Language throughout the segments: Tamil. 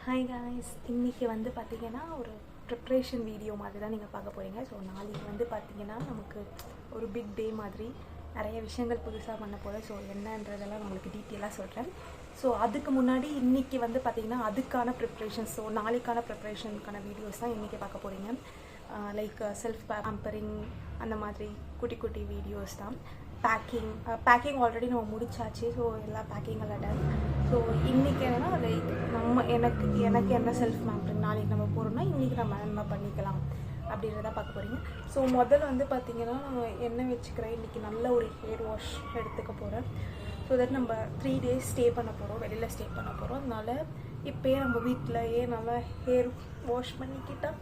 ஹாய் காய்ஸ், இன்றைக்கி வந்து பார்த்திங்கன்னா ஒரு ப்ரிப்ரேஷன் வீடியோ மாதிரி தான் நீங்கள் பார்க்க போகிறீங்க. ஸோ நாளைக்கு வந்து பார்த்திங்கன்னா நமக்கு ஒரு பிக் டே மாதிரி நிறைய விஷயங்கள் புதுசாக பண்ண போகிறேன். ஸோ என்னன்றதெல்லாம் உங்களுக்கு டீட்டெயிலாக சொல்கிறேன். ஸோ அதுக்கு முன்னாடி இன்றைக்கி வந்து பார்த்திங்கன்னா அதுக்கான ப்ரிப்ரேஷன், ஸோ நாளைக்கான ப்ரிப்ரேஷனுக்கான வீடியோஸ் தான் இன்றைக்கி பார்க்க போகிறீங்க. லைக் செல்ஃப் பேம்பரிங் அந்த மாதிரி குட்டி குட்டி வீடியோஸ் தான். பேக்கிங் ஆல்ரெடி நம்ம முடிச்சாச்சு. ஸோ எல்லா பேக்கிங் எல்லாம் டன். ஸோ இன்றைக்கி என்னென்னா லைக் எனக்கு என்ன செல்ஃப் பேம்பரிங் நாளைக்கு நம்ம போகிறோம்னா இன்றைக்கி நம்ம என்ன பண்ணிக்கலாம் அப்படின்றத பார்க்க போகிறீங்க. ஸோ முதல்ல வந்து பார்த்திங்கன்னா நான் எண்ணெய் வச்சுக்கிறேன். இன்றைக்கி நல்ல ஒரு ஹேர் வாஷ் எடுத்துக்க போகிறேன். ஸோ தட் நம்ம 3 days ஸ்டே பண்ண போகிறோம், வெளியில் ஸ்டே பண்ண போகிறோம். அதனால் இப்போயே நம்ம வீட்டிலையே நல்லா ஹேர் வாஷ் பண்ணிக்கிட்டால்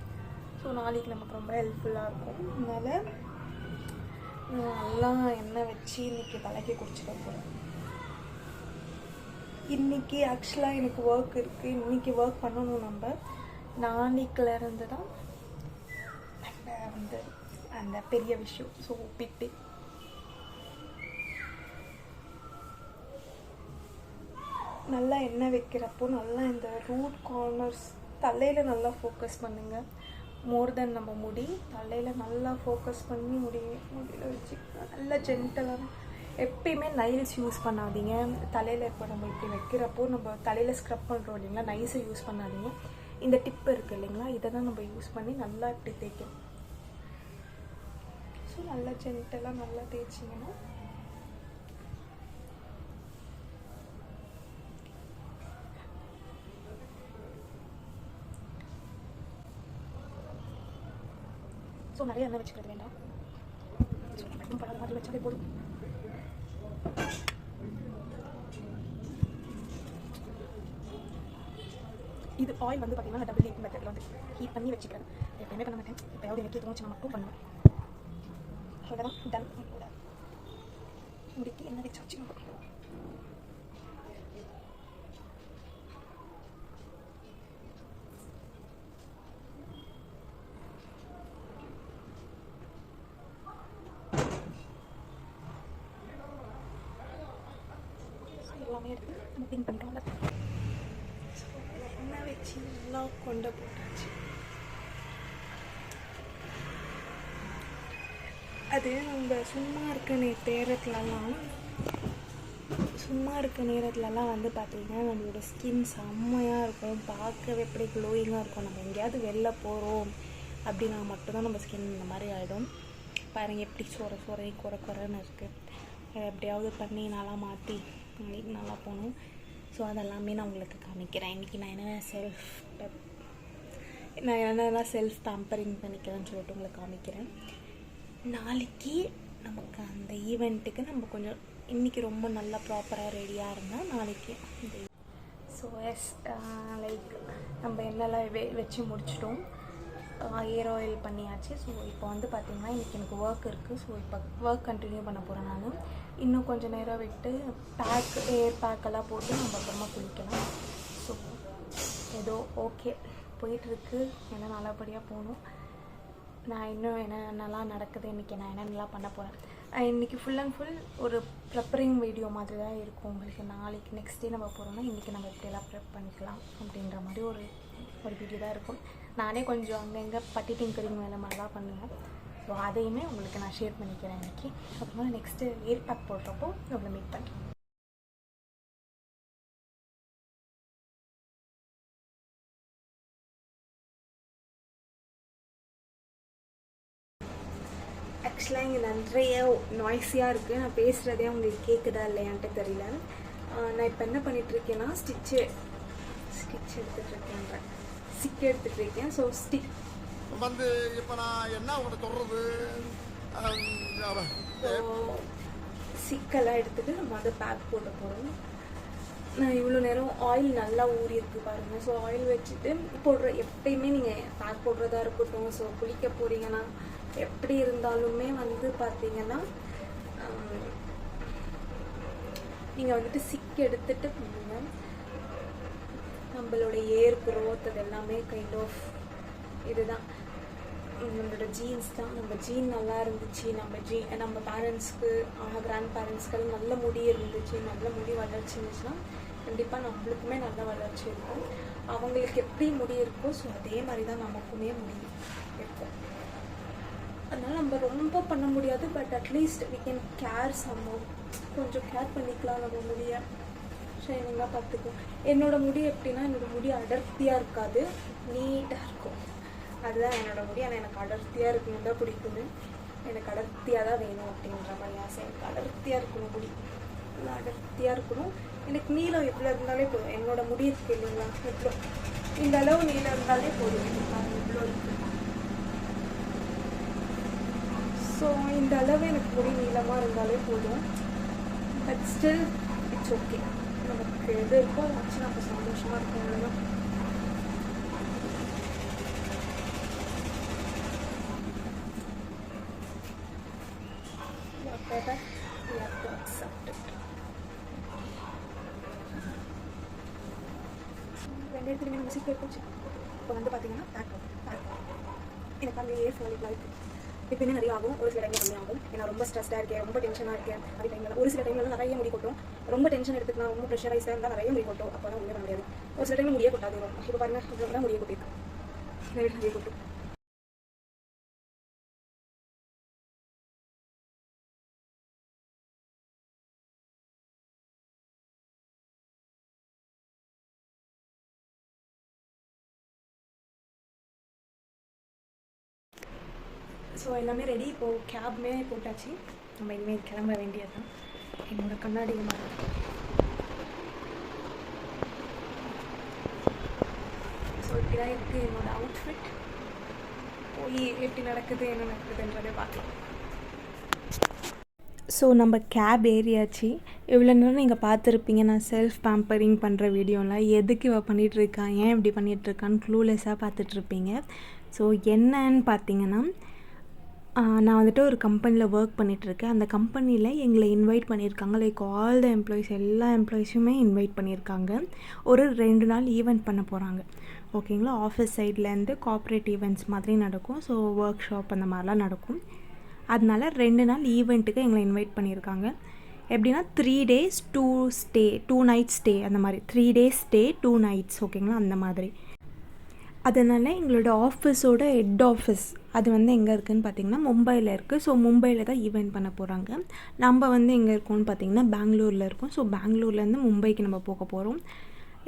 ஸோ நாளைக்கு நமக்கு ரொம்ப ஹெல்ப்ஃபுல்லாக இருக்கும். அதனால் நல்லா எண்ணெய் வச்சு இன்றைக்கி தலைக்கு குடிச்சிக்க போகிறேன். இன்றைக்கி ஆக்சுவலாக எனக்கு ஒர்க் இருக்குது. இன்றைக்கி ஒர்க் பண்ணணும். நம்ம நாளைக்குலேருந்து தான் வந்து அந்த பெரிய விஷயம். ஸோ பிக்டே நல்லா எண்ணெய் வைக்கிறப்போ நல்லா இந்த ரூட் கார்னர்ஸ் தலையில் நல்லா ஃபோக்கஸ் பண்ணுங்கள். மோர் தென் நம்ம முடி தலையில் நல்லா ஃபோக்கஸ் பண்ணி முடியில் வச்சு நல்லா ஜென்டலாக. எப்பயுமே நைல்ஸ் யூஸ் பண்ணாதீங்க தலையில். இப்போ நம்ம இப்படி வைக்கிறப்போ நம்ம தலையில் ஸ்க்ரப் பண்ணுறோம் இல்லைங்களா, நைஸை யூஸ் பண்ணாதீங்க. இந்த டிப்பு இருக்குது இல்லைங்களா, இதை தான் நம்ம யூஸ் பண்ணி நல்லா இப்படி தேய்க்கணும். ஸோ நல்லா ஜென்டலாக நல்லா தேய்ச்சிங்கன்னா ஸோ நிறைய எண்ணெய் வச்சுக்கிறது வேண்டாம். ஸோ மட்டும் படாத மாதிரி வச்சாலே போதும். இது ஆயில் வந்து பார்த்தீங்கன்னா டபுள் ஹீட் மெத்தடில் வந்து ஹீட் பண்ணி வச்சுக்கிறேன். எப்பயுமே பண்ண மாட்டேன், எப்போயாவது எனக்கு தோணுச்சுன்னா மட்டும் பண்ணுவேன். அவ்வளோதான், டன். முடிக்கு எண்ணெய் வச்சு வச்சுக்கணும். எல்லாமே எடுத்து நம்ம க்ளீன் பண்ணிட்டோம்ல. ஸோ எண்ணெய் வச்சு நல்லா கொண்டை போட்டாச்சு. அது நம்ம சும்மா இருக்க நேரத்துலலாம் வந்து பார்த்திங்கன்னா நம்மளோட ஸ்கின் செம்மையாக இருக்கும், பார்க்கவே எப்படி க்ளோயிங்காக இருக்கும். நம்ம எங்கேயாவது வெளில போகிறோம் அப்படின்னா மட்டும்தான் நம்ம ஸ்கின் இந்த மாதிரி ஆகிடும். பாருங்கள் எப்படி சொரை குறைன்னு இருக்குது. எப்படியாவது பண்ணி நல்லா மாற்றி நல்லா போகணும். ஸோ அதெல்லாமே நான் உங்களுக்கு காமிக்கிறேன். இன்றைக்கி நான் என்னெல்லாம் செல்ஃப் பேம்பரிங் பண்ணிக்கிறேன்னு சொல்லிட்டு உங்களுக்கு காமிக்கிறேன். நாளைக்கு நமக்கு அந்த ஈவெண்ட்டுக்கு நம்ம கொஞ்சம் இன்றைக்கி ரொம்ப நல்லா ப்ராப்பராக ரெடியாக இருந்தால் நாளைக்கு இந்த ஸோ லைக் நம்ம என்னெல்லாம் வச்சு முடிச்சிட்டோம். ஹேர் ஆயில் பண்ணியாச்சு. ஸோ இப்போ வந்து பார்த்திங்கன்னா இன்றைக்கி எனக்கு ஒர்க் இருக்குது. ஸோ இப்போ ஒர்க் கண்டினியூ பண்ண போகிறேன். நான் இன்னும் கொஞ்சம் நேரம் விட்டு ஹேர் பேக்கெல்லாம் போட்டு நம்ம அப்புறமா குளிக்கலாம். ஸோ ஏதோ ஓகே போயிட்டுருக்கு. எல்லாம் நல்லபடியாக போகணும். நான் இன்னும் என்னென்னலாம் நடக்குது, இன்றைக்கி நான் என்னென்னலாம் பண்ண போகிறேன். இன்றைக்கி ஃபுல் அண்ட் ஃபுல் ஒரு ப்ரிப்பரிங் வீடியோ மாதிரி தான் இருக்கும் உங்களுக்கு. நாளைக்கு நெக்ஸ்ட் டே நம்ம போகிறோம்னா இன்றைக்கி நம்ம எப்படியெல்லாம் ப்ரிப் பண்ணிக்கலாம் அப்படின்ற மாதிரி ஒரு வீடியோ தான் இருக்கும். நானே கொஞ்சம் அங்கங்கே பட்டி டிங்கரிங் வேலை மாதிரிலாம் பண்ணுவேன். ஸோ அதையுமே உங்களுக்கு நான் ஷேர் பண்ணிக்கிறேன் இன்றைக்கி. அப்புறமா நெக்ஸ்ட்டு ஹேர் பேக் போடுறப்போ நம்மளை மீட் பண்ணுறேன். ஆக்சுவலாக இங்கே நிறைய நாய்ஸியாக இருக்குது. நான் பேசுகிறதே உங்களுக்கு கேட்குதா இல்லையான்ட்டு தெரியல. நான் இப்போ என்ன பண்ணிகிட்ருக்கேன்னா ஸ்டிச் எடுத்துகிட்ருக்கேன். எடுத்துகிட்ருக்கேன். ஸோ ஸ்டிக் வந்து இப்போ நான் என்ன உங்கள்கிட்ட சொல்கிறது, சிக்கெல்லாம் எடுத்துகிட்டு நம்ம அதை பேக் போட போகிறோம். நான் இவ்வளோ நேரம் ஆயில் நல்லா ஊறி இருக்குது பாருங்கள். ஸோ ஆயில் வச்சுட்டு எப்பயுமே நீங்கள் பேக் போடுறதா இருக்கட்டும், ஸோ குளிக்க போகிறீங்கன்னா எப்படி இருந்தாலுமே வந்து பார்த்தீங்கன்னா நீங்கள் வந்துட்டு சிக் எடுத்துகிட்டு பண்ணுங்க. நம்மளோட ஏர் க்ரோத் அது எல்லாமே கைண்ட் ஆஃப் இதுதான். நம்மளோட ஜீன்ஸ் தான். நம்ம ஜீன் நல்லா இருந்துச்சு, நம்ம பேரண்ட்ஸ்க்கு கிராண்ட் பேரண்ட்ஸ்க்கு நல்ல முடி இருந்துச்சு, நல்ல முடி வளர்ச்சி இருந்துச்சுன்னா கண்டிப்பாக நம்மளுக்குமே நல்ல வளர்ச்சி இருக்கும். அவங்களுக்கு எப்படி முடி இருக்கோ ஸோ அதே மாதிரி தான் நமக்குமே முடி இருக்கும். அதனால் நம்ம ரொம்ப பண்ண முடியாது, but at least we can care some more, கொஞ்சம் கேர் பண்ணிக்கலாம் நம்ம முடியை, ஷைனிங்காக பார்த்துக்கும். என்னோடய முடி எப்படின்னா, என்னோடய முடி அடர்த்தியாக இருக்காது, நீட்டாக இருக்கும். அதுதான் என்னோடய முடி. ஆனால் எனக்கு அடர்த்தியாக இருக்கணும் தான் பிடிக்குது, எனக்கு அடர்த்தியாக தான் வேணும் அப்படின்ற மாதிரி ஆசை. எனக்கு அடர்த்தியாக இருக்கணும் முடி, நல்லா அடர்த்தியாக இருக்கணும். எனக்கு நீளம் எவ்வளோ இருந்தாலே போதும். என்னோடய முடி இருக்கு இல்லைங்களா, எவ்வளோ இந்த அளவு நீளம் இருந்தாலே போதும். எவ்வளோ இருக்குது, ஸோ இந்த அளவு எனக்கு முடி நீளமாக இருந்தாலே போதும். பட் ஸ்டில் இட்ஸ் ஓகே, நமக்கு எது இருக்கோ அதை வச்சு நம்ம சந்தோஷமாக இருக்கோம். அவ்வளோதான். whatever we have to accept it. ரெண்டு மியூசிக் போச்சு. இப்போ வந்து பார்த்தீங்கன்னா எனக்கு அந்த ஏர் ஃபாலிக்கலாம் இருக்குது. இப்போயுமே நிறைய ஆகும், ஒரு சில டைமில் கம்மியாகும். ஏன்னா ரொம்ப ஸ்ட்ரெஸ்டாக இருக்கேன், ரொம்ப டென்ஷனாக இருக்கேன். அதே டைமில் ஒரு சில டைம்ல நிறைய முடி கொட்டும். ரொம்ப டென்ஷன் எடுத்துக்கலாம், ரொம்ப ப்ரெஷரைஸாக இருந்தால் நிறைய முடி கொட்டும். அப்போ தான் ஒன்றும் பண்ண முடியாது. ஒரு சில டைம் முடியே கொட்டாது. இப்போ பாருங்கள், இவ்வளோ தான் முடியே கொட்டிருக்கு, நிறைய கொட்டும். ஸோ எல்லாமே ரெடி. இப்போது கேப்மே போட்டாச்சு, நம்ம இனிமேல் கிளம்ப வேண்டியது தான். என்னோடய கண்ணாடி மாதிரி ஸோ இப்படி தான் இருக்குது என்னோடய அவுட்ஃபிட். போய் எப்படி நடக்குது என்ன நடக்குதுன்றதே பார்க்கலாம். ஸோ நம்ம கேப் ஏறியாச்சு. இவ்வளோ நேரம் நீங்கள் பார்த்துருப்பீங்க நான் செல்ஃப் பேம்பரிங் பண்ணுற வீடியோலாம். எதுக்கு இவள் பண்ணிகிட்ருக்கான், ஏன் இப்படி பண்ணிகிட்ருக்கான்னு க்ளூலெஸ்ஸாக பார்த்துட்ருப்பீங்க. ஸோ என்னன்னு பார்த்தீங்கன்னா, நான் வந்துட்டு ஒரு கம்பெனியில் ஒர்க் பண்ணிகிட்ருக்கேன். அந்த கம்பெனியில் எங்களை இன்வைட் பண்ணியிருக்காங்க. லைக் ஆல் த எம்ப்ளாயீஸ், எல்லா எம்ப்ளாயீஸுமே இன்வைட் பண்ணியிருக்காங்க. ஒரு 2 நாள் ஈவெண்ட் பண்ண போகிறாங்க. ஓகேங்களா, ஆஃபீஸ் சைட்லேருந்து கார்ப்பரேட் ஈவெண்ட்ஸ் மாதிரி நடக்கும். ஸோ ஒர்க் ஷாப் அந்த மாதிரிலாம் நடக்கும். அதனால 2 நாள் ஈவெண்ட்டுக்கு எங்களை இன்வைட் பண்ணியிருக்காங்க. எப்படின்னா 3 days 2 nights ஸ்டே அந்த மாதிரி. 3 days ஸ்டே 2 nights, ஓகேங்களா, அந்த மாதிரி. அதனால் எங்களோட ஆஃபீஸோட ஹெட் ஆஃபீஸ் அது வந்து எங்கே இருக்குதுன்னு பார்த்திங்கன்னா மும்பையில் இருக்குது. ஸோ மும்பையில் தான் ஈவெண்ட் பண்ண போகிறாங்க. நம்ம வந்து எங்கே இருக்கோம்னு பார்த்திங்கன்னா பெங்களூரில் இருக்கோம். ஸோ பெங்களூர்லேருந்து மும்பைக்கு நம்ம போக போகிறோம்.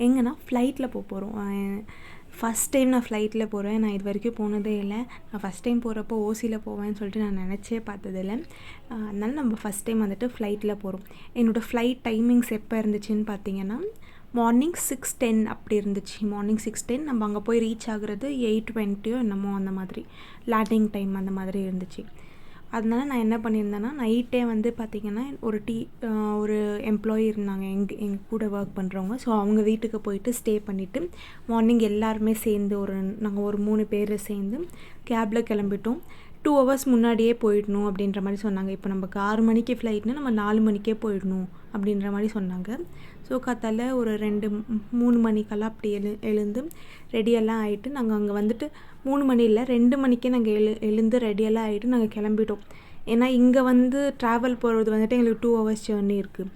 எங்கன்னா ஃப்ளைட்டில் போக போகிறோம். ஃபஸ்ட் டைம் நான் ஃப்ளைட்டில் போகிறேன். நான் இது வரைக்கும் போனதே இல்லை. நான் ஃபஸ்ட் டைம் போகிறப்போ ஓசியில் போவேன்னு சொல்லிட்டு நான் நினச்சே பார்த்ததில்லை. அதனால் நம்ம ஃபஸ்ட் டைம் வந்துட்டு ஃப்ளைட்டில் போகிறோம். என்னோடய ஃப்ளைட் டைமிங்ஸ் எப்போ இருந்துச்சுன்னு பார்த்தீங்கன்னா மார்னிங் 6:10 அப்படி இருந்துச்சு. மார்னிங் 6:10 நம்ம அங்கே போய் ரீச் ஆகுறது 8:20 என்னமோ அந்த மாதிரி லேண்டிங் டைம் அந்த மாதிரி இருந்துச்சு. அதனால நான் என்ன பண்ணியிருந்தேன்னா நைட்டே வந்து பார்த்திங்கன்னா ஒரு எம்ப்ளாயி இருந்தாங்க எங்கள் கூட ஒர்க் பண்ணுறவங்க. ஸோ அவங்க வீட்டுக்கு போயிட்டு ஸ்டே பண்ணிவிட்டு மார்னிங் எல்லாருமே சேர்ந்து நாங்கள் ஒரு 3 பேர் சேர்ந்து கேபில் கிளம்பிட்டோம். 2 hours முன்னாடியே போயிடணும் அப்படின்ற மாதிரி சொன்னாங்க. இப்போ நமக்கு 6 மணிக்கு ஃப்ளைட்னா நம்ம 4 மணிக்கே போயிடணும் அப்படின்ற மாதிரி சொன்னாங்க. ஸோ காத்தால ஒரு 2-3 மணிக்கெல்லாம் அப்படி எழுந்து ரெடியெல்லாம் ஆகிட்டு நாங்கள் அங்கே வந்துட்டு 3 மணி இல்லை 2 மணிக்கே நாங்கள் எழுந்து ரெடியெல்லாம் ஆகிட்டு நாங்கள் கிளம்பிட்டோம். ஏன்னா இங்கே வந்து ட்ராவல் போகிறது வந்துட்டு எங்களுக்கு 2 hours ஜேர்னி இருக்குது.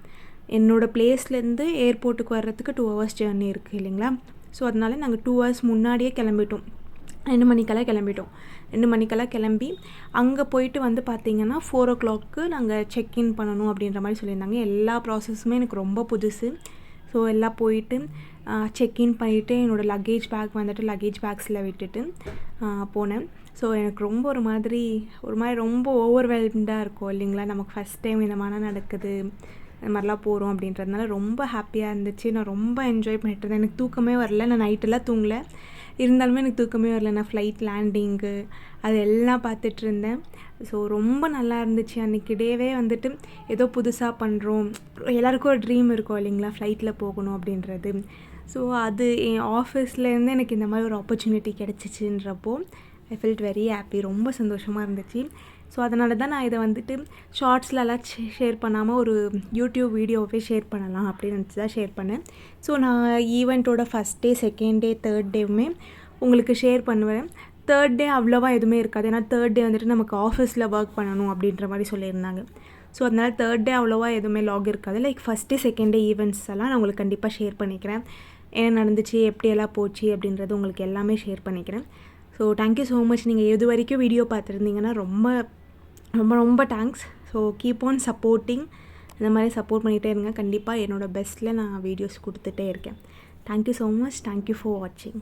என்னோடய பிளேஸ்லேருந்து ஏர்போர்ட்டுக்கு வர்றதுக்கு 2 hours ஜேர்னி இருக்குது இல்லைங்களா. ஸோ அதனால நாங்கள் 2 hours முன்னாடியே கிளம்பிட்டோம். 2 மணிக்கெல்லாம் கிளம்பிட்டோம். 2 மணிக்கெல்லாம் கிளம்பி அங்கே போயிட்டு வந்து பார்த்திங்கன்னா 4 o'clock நாங்கள் செக்இன் பண்ணணும் அப்படின்ற மாதிரி சொல்லியிருந்தாங்க. எல்லா ப்ராசஸுமே எனக்கு ரொம்ப புதுசு. ஸோ எல்லாம் போயிட்டு செக்இன் பண்ணிவிட்டு என்னோடய லக்கேஜ் பேக் வந்துட்டு லக்கேஜ் பேக்ஸில் விட்டுட்டு போனேன். ஸோ எனக்கு ரொம்ப ஒரு மாதிரி ரொம்ப ஓவர்வெல்ம்டாக இருக்கும் இல்லைங்களா. நமக்கு ஃபஸ்ட் டைம் இந்த மாதிரிலாம் நடக்குது, இந்த மாதிரிலாம் போகிறோம் அப்படின்றதுனால ரொம்ப ஹாப்பியாக இருந்துச்சு. நான் ரொம்ப என்ஜாய் பண்ணிட்டு இருந்தேன். எனக்கு தூக்கமே வரல. நான் நைட்டெல்லாம் தூங்கலை, இருந்தாலுமே எனக்கு தூக்கமே வரல. நான் ஃப்ளைட் லேண்டிங்கு அது எல்லாம் பார்த்துட்டு இருந்தேன். ஸோ ரொம்ப நல்லா இருந்துச்சு. அன்றைக்கி டேவே வந்துட்டு ஏதோ புதுசாக பண்ணுறோம். எல்லாேருக்கும் ஒரு ட்ரீம் இருக்கும் இல்லைங்களா, ஃப்ளைட்டில் போகணும் அப்படின்றது. ஸோ அது என் ஆஃபீஸ்லேருந்து எனக்கு இந்த மாதிரி ஒரு ஆப்பர்ச்சுனிட்டி கிடச்சிச்சின்றப்போ ஐ ஃபெல்ட் வெரி ஹாப்பி. ரொம்ப சந்தோஷமாக இருந்துச்சு. ஸோ அதனால தான் நான் இதை வந்துட்டு ஷார்ட்ஸ்லலாம் ஷேர் பண்ணாமல் ஒரு யூடியூப் வீடியோவே ஷேர் பண்ணலாம் அப்படின்னு நினச்சி தான் ஷேர் பண்ணேன். ஸோ நான் ஈவெண்ட்டோட first day, second day, third டேவுமே உங்களுக்கு ஷேர் பண்ணுவேன். தேர்ட் டே அவ்வளோவா எதுவுமே இருக்காது. ஏன்னா தேர்ட் டே வந்துட்டு நமக்கு ஆஃபீஸில் ஒர்க் பண்ணணும் அப்படின்ற மாதிரி சொல்லியிருந்தாங்க. ஸோ அதனால் தேர்ட் டே அவ்வளோவா எதுவுமே லாக் இருக்காது. லைக் ஃபஸ்ட் டே, செகண்ட் டே ஈவெண்ட்ஸ் எல்லாம் நான் உங்களுக்கு கண்டிப்பாக ஷேர் பண்ணிக்கிறேன். என்ன நடந்துச்சு, எப்படியெல்லாம் போச்சு அப்படின்றது உங்களுக்கு எல்லாமே ஷேர் பண்ணிக்கிறேன். So thank you so much. நீங்கள் இது வரைக்கும் வீடியோ பார்த்துருந்தீங்கன்னா ரொம்ப ரொம்ப ரொம்ப thanks. So keep on supporting. இந்த மாதிரி சப்போர்ட் பண்ணிகிட்டே இருங்க. கண்டிப்பாக என்னோடய பெஸ்ட்டில் நான் வீடியோஸ் கொடுத்துட்டே இருக்கேன். Thank you so much. Thank you for வாட்சிங்.